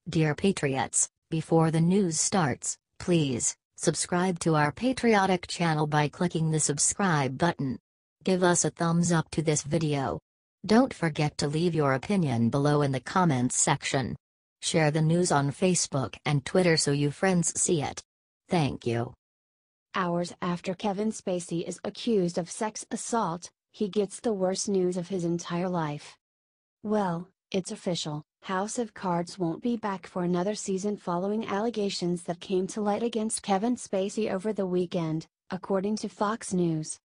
Dear Patriots, before the news starts, please subscribe to our patriotic channel by clicking the subscribe button. Give us a thumbs up to this video. Don't forget to leave your opinion below in the comments section. Share the news on Facebook and Twitter so your friends see it. Thank you. Hours after Kevin Spacey is accused of sex assault, he gets the worst news of his entire life. Well, it's official, House of Cards won't be back for another season following allegations that came to light against Kevin Spacey over the weekend, according to Fox News.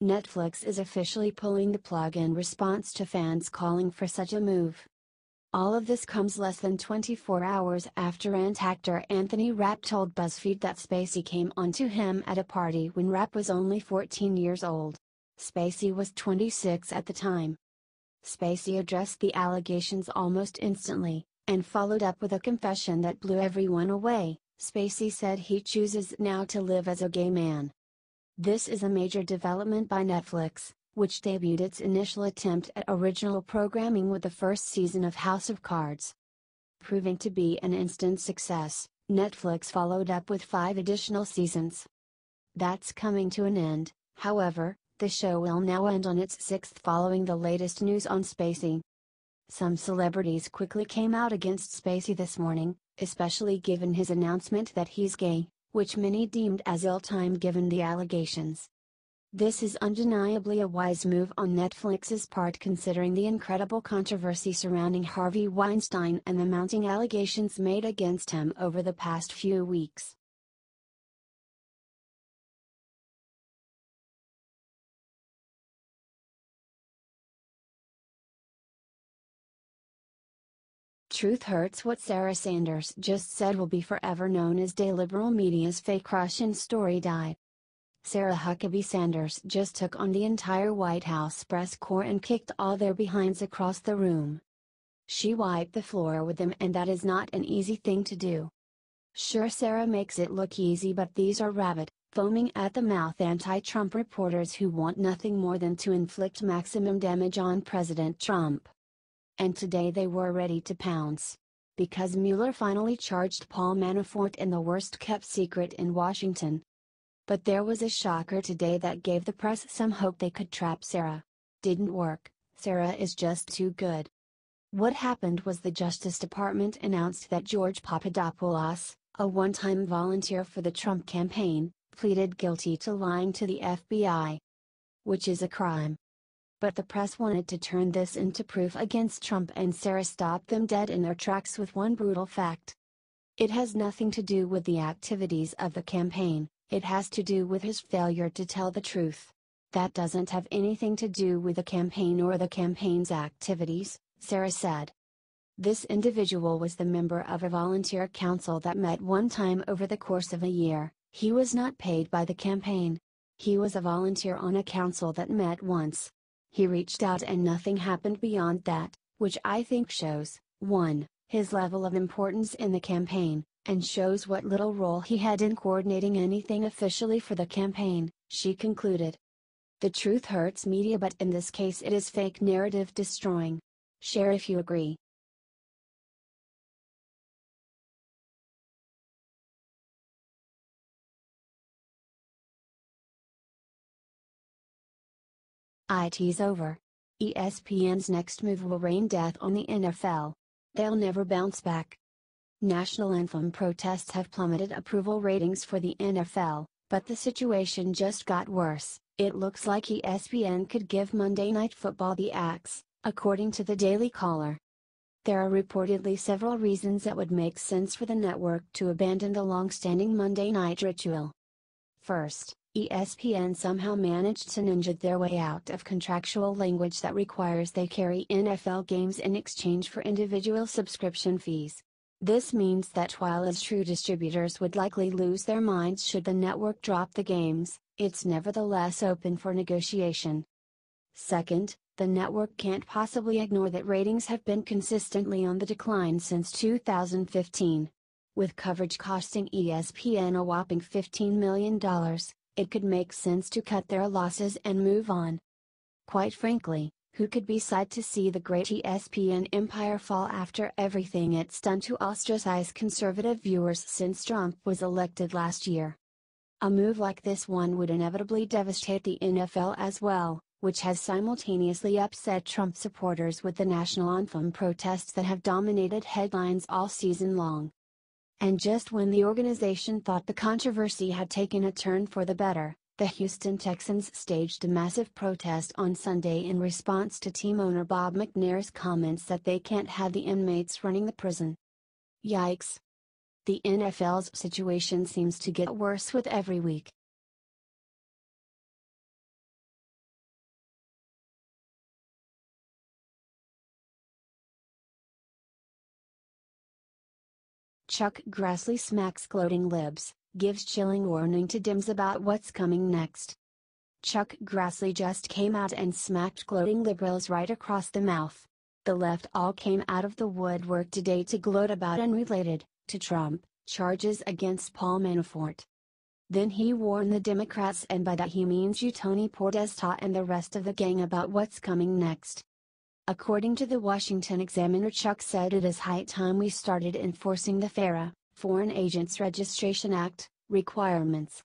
Netflix is officially pulling the plug in response to fans calling for such a move. All of this comes less than 24 hours after actor Anthony Rapp told Buzzfeed that Spacey came onto him at a party when Rapp was only 14 years old. Spacey was 26 at the time. Spacey addressed the allegations almost instantly, and followed up with a confession that blew everyone away. Spacey said he chooses now to live as a gay man. This is a major development by Netflix, which debuted its initial attempt at original programming with the first season of House of Cards. Proving to be an instant success, Netflix followed up with 5 additional seasons. That's coming to an end, however. The show will now end on its 6th following the latest news on Spacey. Some celebrities quickly came out against Spacey this morning, especially given his announcement that he's gay, which many deemed as ill-timed given the allegations. This is undeniably a wise move on Netflix's part considering the incredible controversy surrounding Harvey Weinstein and the mounting allegations made against him over the past few weeks. Truth hurts. What Sarah Sanders just said will be forever known as day liberal media's fake Russian story died. Sarah Huckabee Sanders just took on the entire White House press corps and kicked all their behinds across the room. She wiped the floor with them, and that is not an easy thing to do. Sure, Sarah makes it look easy, but these are rabid, foaming at the mouth anti-Trump reporters who want nothing more than to inflict maximum damage on President Trump. And today they were ready to pounce. Because Mueller finally charged Paul Manafort in the worst-kept secret in Washington. But there was a shocker today that gave the press some hope they could trap Sarah. Didn't work. Sarah is just too good. What happened was the Justice Department announced that George Papadopoulos, a one-time volunteer for the Trump campaign, pleaded guilty to lying to the FBI. Which is a crime. But the press wanted to turn this into proof against Trump, and Sarah stopped them dead in their tracks with one brutal fact. It has nothing to do with the activities of the campaign, it has to do with his failure to tell the truth. That doesn't have anything to do with the campaign or the campaign's activities, Sarah said. This individual was the member of a volunteer council that met one time over the course of a year. He was not paid by the campaign. He was a volunteer on a council that met once. He reached out and nothing happened beyond that, which I think shows, 1, his level of importance in the campaign, and shows what little role he had in coordinating anything officially for the campaign, she concluded. The truth hurts media, but in this case it is fake narrative destroying. Share if you agree. It's over. ESPN's next move will rain death on the NFL. They'll never bounce back. National anthem protests have plummeted approval ratings for the NFL, but the situation just got worse. It looks like ESPN could give Monday Night Football the axe, according to the Daily Caller. There are reportedly several reasons that would make sense for the network to abandon the long-standing Monday night ritual. First, ESPN somehow managed to ninja their way out of contractual language that requires they carry NFL games in exchange for individual subscription fees. This means that while as true distributors would likely lose their minds should the network drop the games, it's nevertheless open for negotiation. Second, the network can't possibly ignore that ratings have been consistently on the decline since 2015. With coverage costing ESPN a whopping $15 million, it could make sense to cut their losses and move on. Quite frankly, Who could be sad to see the great ESPN empire fall after everything it's done to ostracize conservative viewers since Trump was elected last year? A move like this one would inevitably devastate the NFL as well, which has simultaneously upset Trump supporters with the national anthem protests that have dominated headlines all season long. And just when the organization thought the controversy had taken a turn for the better, the Houston Texans staged a massive protest on Sunday in response to team owner Bob McNair's comments that they can't have the inmates running the prison. Yikes! The NFL's situation seems to get worse with every week. Chuck Grassley smacks gloating libs, gives chilling warning to Dems about what's coming next. Chuck Grassley just came out and smacked gloating liberals right across the mouth. The left all came out of the woodwork today to gloat about unrelated, to Trump, charges against Paul Manafort. Then he warned the Democrats, and by that he means you Tony Podesta and the rest of the gang, about what's coming next. According to the Washington Examiner, Chuck said it is high time we started enforcing the FARA, Foreign Agents Registration Act, requirements.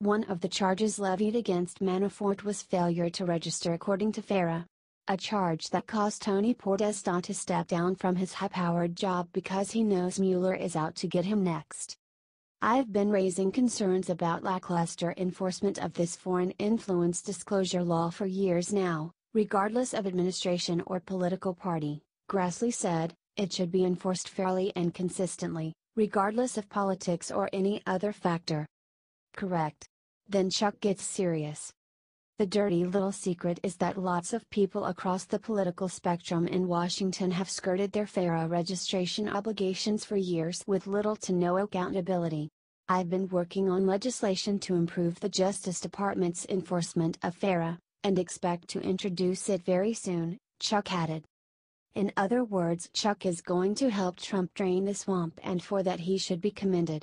One of the charges levied against Manafort was failure to register according to FARA. A charge that caused Tony Podesta to step down from his high-powered job because he knows Mueller is out to get him next. I've been raising concerns about lackluster enforcement of this foreign influence disclosure law for years now, regardless of administration or political party, Grassley said. It should be enforced fairly and consistently, regardless of politics or any other factor. Correct. Then Chuck gets serious. The dirty little secret is that lots of people across the political spectrum in Washington have skirted their FARA registration obligations for years with little to no accountability. I've been working on legislation to improve the Justice Department's enforcement of FARA, and expect to introduce it very soon, Chuck added. In other words, Chuck is going to help Trump drain the swamp, and for that he should be commended.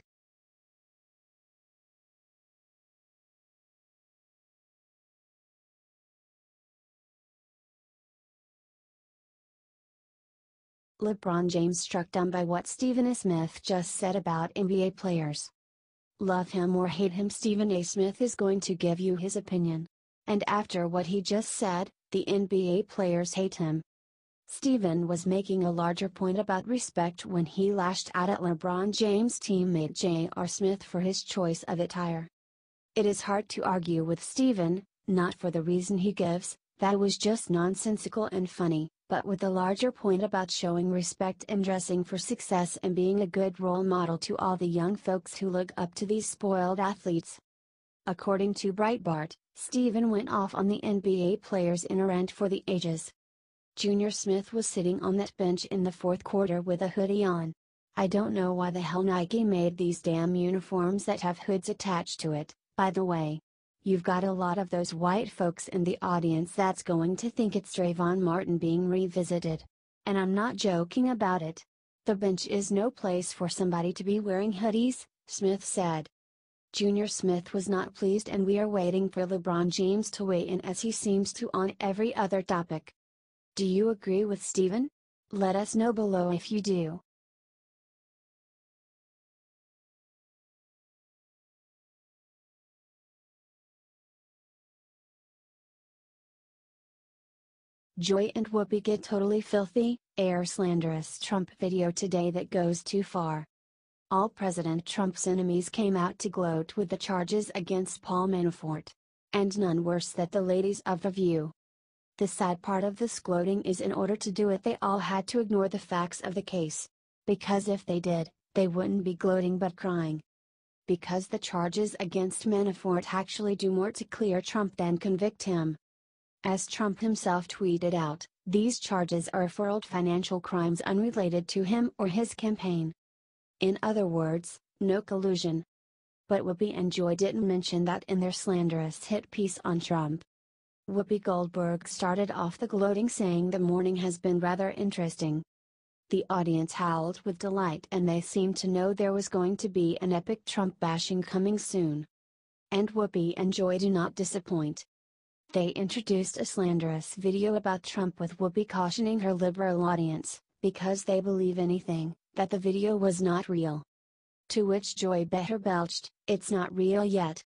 LeBron James struck dumb by what Stephen A. Smith just said about NBA players. Love him or hate him, Stephen A. Smith is going to give you his opinion. And after what he just said, the NBA players hate him. Stephen was making a larger point about respect when he lashed out at LeBron James' teammate J.R. Smith for his choice of attire. It is hard to argue with Stephen, not for the reason he gives, that was just nonsensical and funny, but with the larger point about showing respect and dressing for success and being a good role model to all the young folks who look up to these spoiled athletes. According to Breitbart, Stephen went off on the NBA players in a rant for the ages. Junior Smith was sitting on that bench in the fourth quarter with a hoodie on. I don't know why the hell Nike made these damn uniforms that have hoods attached to it, by the way. You've got a lot of those white folks in the audience that's going to think it's Trayvon Martin being revisited. And I'm not joking about it. The bench is no place for somebody to be wearing hoodies, Smith said. Junior Smith was not pleased, and we are waiting for LeBron James to weigh in, as he seems to on every other topic. Do you agree with Stephen? Let us know below if you do. Joy and Whoopi get totally filthy, air slanderous Trump video today that goes too far. All President Trump's enemies came out to gloat with the charges against Paul Manafort. And none worse than the ladies of The View. The sad part of this gloating is, in order to do it they all had to ignore the facts of the case. Because if they did, they wouldn't be gloating but crying. Because the charges against Manafort actually do more to clear Trump than convict him. As Trump himself tweeted out, these charges are for old financial crimes unrelated to him or his campaign. In other words, no collusion. But Whoopi and Joy didn't mention that in their slanderous hit piece on Trump. Whoopi Goldberg started off the gloating saying the morning has been rather interesting. The audience howled with delight, and they seemed to know there was going to be an epic Trump bashing coming soon. And Whoopi and Joy do not disappoint. They introduced a slanderous video about Trump with Whoopi cautioning her liberal audience, because they believe anything, that the video was not real. To which Joy Behar belched, "It's not real yet,